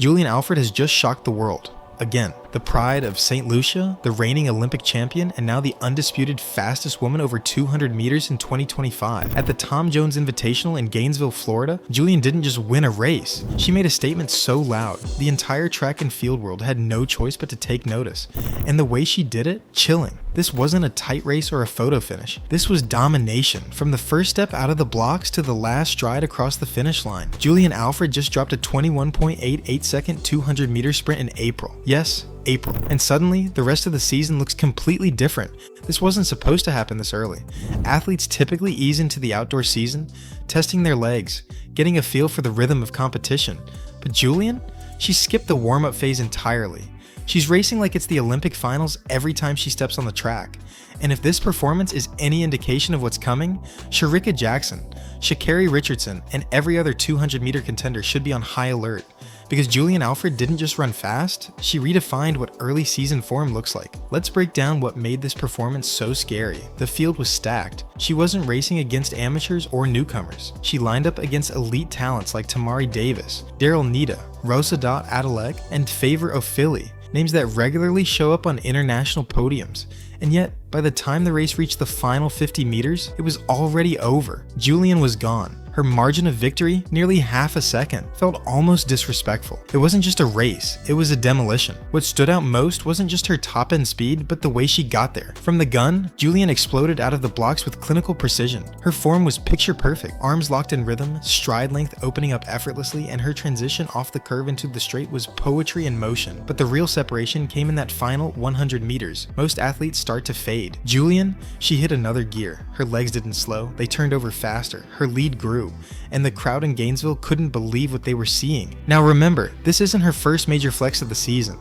Julien Alfred has just shocked the world. Again, the pride of St. Lucia, the reigning Olympic champion, and now the undisputed fastest woman over 200 meters in 2025. At the Tom Jones Invitational in Gainesville, Florida, Julien didn't just win a race. She made a statement so loud, the entire track and field world had no choice but to take notice. And the way she did it, chilling. This wasn't a tight race or a photo finish. This was domination. From the first step out of the blocks to the last stride across the finish line. Julien Alfred just dropped a 21.88 second 200 meter sprint in April. Yes, April. And suddenly, the rest of the season looks completely different. This wasn't supposed to happen this early. Athletes typically ease into the outdoor season, testing their legs, getting a feel for the rhythm of competition. But Julien? She skipped the warm-up phase entirely. She's racing like it's the Olympic finals every time she steps on the track. And if this performance is any indication of what's coming, Shericka Jackson, Sha'carri Richardson, and every other 200-meter contender should be on high alert. Because Julien Alfred didn't just run fast, she redefined what early season form looks like. Let's break down what made this performance so scary. The field was stacked. She wasn't racing against amateurs or newcomers. She lined up against elite talents like Tamari Davis, Daryl Nita, Rosa Adeleg, and Favor Ofili. Names that regularly show up on international podiums. And yet, by the time the race reached the final 50 meters, it was already over. Julien was gone. Her margin of victory, nearly half a second, felt almost disrespectful. It wasn't just a race, it was a demolition. What stood out most wasn't just her top-end speed, but the way she got there. From the gun, Julien exploded out of the blocks with clinical precision. Her form was picture perfect, arms locked in rhythm, stride length opening up effortlessly, and her transition off the curve into the straight was poetry in motion. But the real separation came in that final 100 meters. Most athletes start to fade. Julien, she hit another gear. Her legs didn't slow, they turned over faster. Her lead grew. And the crowd in Gainesville couldn't believe what they were seeing. Now remember, this isn't her first major flex of the season.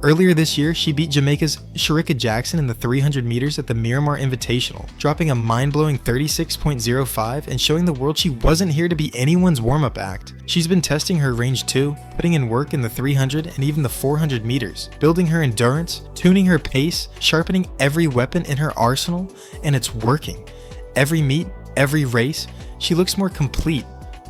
Earlier this year, she beat Jamaica's Shericka Jackson in the 300 meters at the Miramar Invitational, dropping a mind-blowing 36.05 and showing the world she wasn't here to be anyone's warm-up act. She's been testing her range too, putting in work in the 300 and even the 400 meters, building her endurance, tuning her pace, sharpening every weapon in her arsenal, and it's working. Every meet, every race, she looks more complete,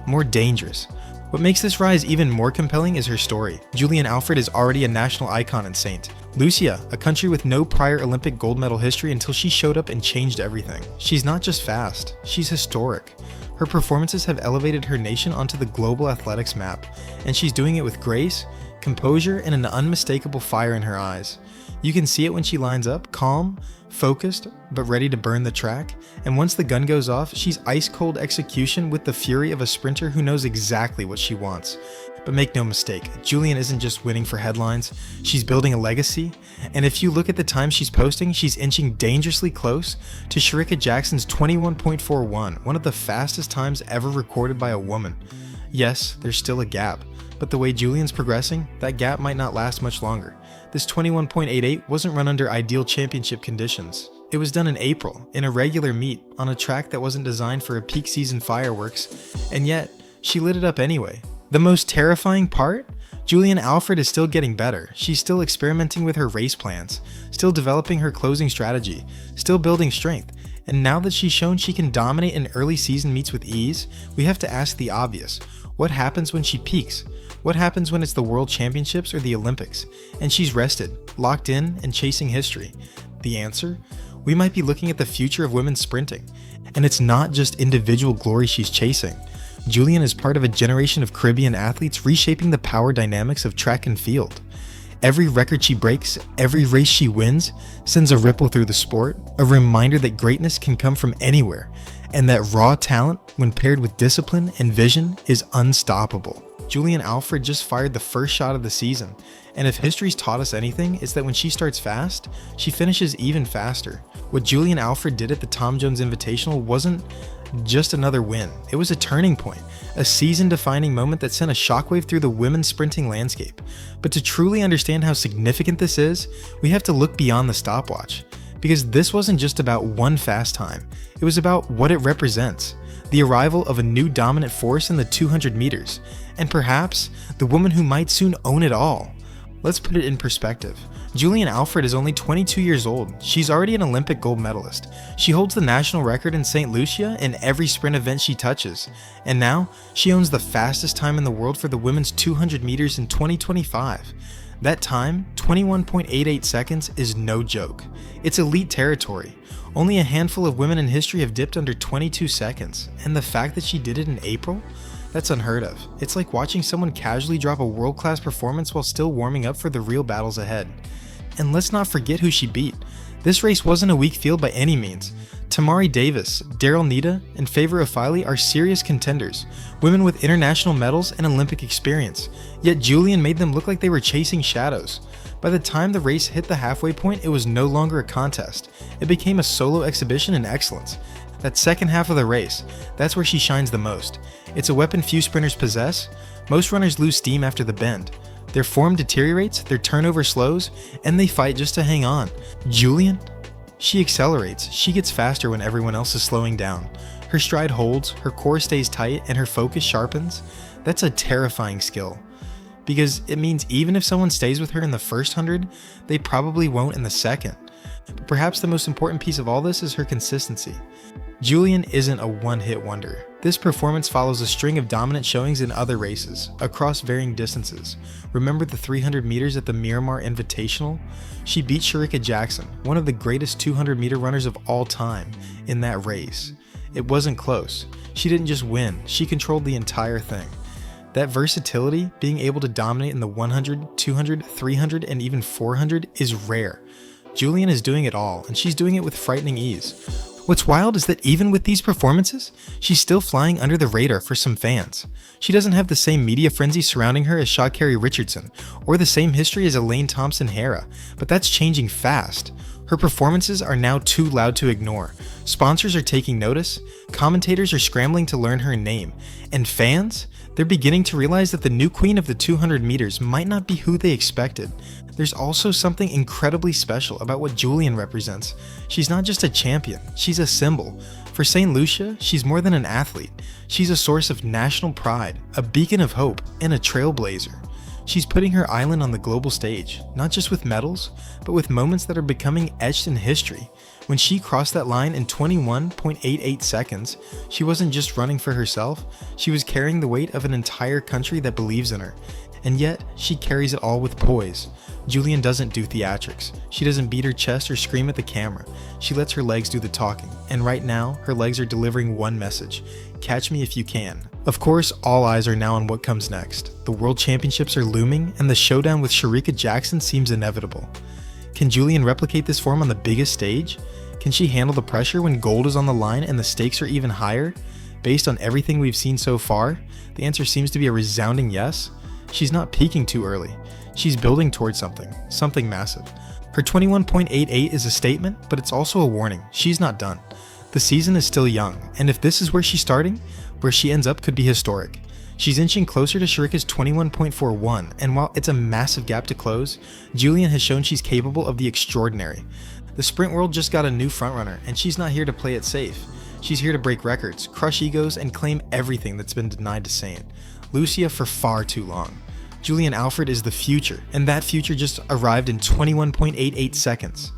more dangerous. What makes this rise even more compelling is her story. Julien Alfred is already a national icon in St. Lucia, a country with no prior Olympic gold medal history until she showed up and changed everything. She's not just fast, she's historic. Her performances have elevated her nation onto the global athletics map, and she's doing it with grace, composure, and an unmistakable fire in her eyes. You can see it when she lines up, calm, focused, but ready to burn the track. And once the gun goes off, she's ice-cold execution with the fury of a sprinter who knows exactly what she wants. But make no mistake, Julien isn't just winning for headlines, she's building a legacy. And if you look at the time she's posting, she's inching dangerously close to Shericka Jackson's 21.41, one of the fastest times ever recorded by a woman. Yes, there's still a gap, but the way Julien's progressing, that gap might not last much longer. This 21.88 wasn't run under ideal championship conditions. It was done in April, in a regular meet, on a track that wasn't designed for a peak season fireworks, and yet, she lit it up anyway. The most terrifying part? Julien Alfred is still getting better. She's still experimenting with her race plans, still developing her closing strategy, still building strength. And now that she's shown she can dominate in early season meets with ease, we have to ask the obvious. What happens when she peaks? What happens when it's the World Championships or the Olympics, and she's rested, locked in, and chasing history? The answer? We might be looking at the future of women's sprinting. And it's not just individual glory she's chasing. Julien is part of a generation of Caribbean athletes reshaping the power dynamics of track and field. Every record she breaks, every race she wins, sends a ripple through the sport, a reminder that greatness can come from anywhere, and that raw talent, when paired with discipline and vision, is unstoppable. Julien Alfred just fired the first shot of the season, and if history's taught us anything, it's that when she starts fast, she finishes even faster. What Julien Alfred did at the Tom Jones Invitational wasn't just another win, it was a turning point, a season-defining moment that sent a shockwave through the women's sprinting landscape. But to truly understand how significant this is, we have to look beyond the stopwatch. Because this wasn't just about one fast time, it was about what it represents. The arrival of a new dominant force in the 200 meters, and perhaps the woman who might soon own it all. Let's put it in perspective. Julien Alfred is only 22 years old. She's already an Olympic gold medalist. She holds the national record in St. Lucia in every sprint event she touches. And now, she owns the fastest time in the world for the women's 200 meters in 2025. That time, 21.88 seconds, is no joke. It's elite territory. Only a handful of women in history have dipped under 22 seconds. And the fact that she did it in April? That's unheard of. It's like watching someone casually drop a world-class performance while still warming up for the real battles ahead. And let's not forget who she beat. This race wasn't a weak field by any means. Tamari Davis, Daryl Nita, and Favor Ofili are serious contenders, women with international medals and Olympic experience, yet Julien made them look like they were chasing shadows. By the time the race hit the halfway point, it was no longer a contest. It became a solo exhibition in excellence. That second half of the race, that's where she shines the most. It's a weapon few sprinters possess. Most runners lose steam after the bend. Their form deteriorates, their turnover slows, and they fight just to hang on. Julien? She accelerates, she gets faster when everyone else is slowing down. Her stride holds, her core stays tight, and her focus sharpens. That's a terrifying skill. Because it means even if someone stays with her in the first 100, they probably won't in the second. But perhaps the most important piece of all this is her consistency. Julien isn't a one-hit wonder. This performance follows a string of dominant showings in other races, across varying distances. Remember the 300 meters at the Miramar Invitational? She beat Shericka Jackson, one of the greatest 200-meter runners of all time, in that race. It wasn't close. She didn't just win, she controlled the entire thing. That versatility, being able to dominate in the 100, 200, 300, and even 400 is rare. Julien is doing it all, and she's doing it with frightening ease. What's wild is that even with these performances, she's still flying under the radar for some fans. She doesn't have the same media frenzy surrounding her as Sha'carri Richardson, or the same history as Elaine Thompson-Herah, but that's changing fast. Her performances are now too loud to ignore. Sponsors are taking notice, commentators are scrambling to learn her name, and fans? They're beginning to realize that the new queen of the 200 meters might not be who they expected. There's also something incredibly special about what Julien represents. She's not just a champion, she's a symbol. For St. Lucia, she's more than an athlete. She's a source of national pride, a beacon of hope, and a trailblazer. She's putting her island on the global stage, not just with medals, but with moments that are becoming etched in history. When she crossed that line in 21.88 seconds, she wasn't just running for herself, she was carrying the weight of an entire country that believes in her. And yet, she carries it all with poise. Julien doesn't do theatrics. She doesn't beat her chest or scream at the camera. She lets her legs do the talking. And right now, her legs are delivering one message: catch me if you can. Of course, all eyes are now on what comes next. The World Championships are looming, and the showdown with Shericka Jackson seems inevitable. Can Julien replicate this form on the biggest stage? Can she handle the pressure when gold is on the line and the stakes are even higher? Based on everything we've seen so far, the answer seems to be a resounding yes. She's not peaking too early. She's building towards something massive. Her 21.88 is a statement, but it's also a warning. She's not done. The season is still young, and if this is where she's starting, where she ends up could be historic. She's inching closer to Shericka's 21.41, and while it's a massive gap to close, Julien has shown she's capable of the extraordinary. The sprint world just got a new frontrunner, and she's not here to play it safe. She's here to break records, crush egos, and claim everything that's been denied to Saint Lucia for far too long. Julien Alfred is the future, and that future just arrived in 21.88 seconds.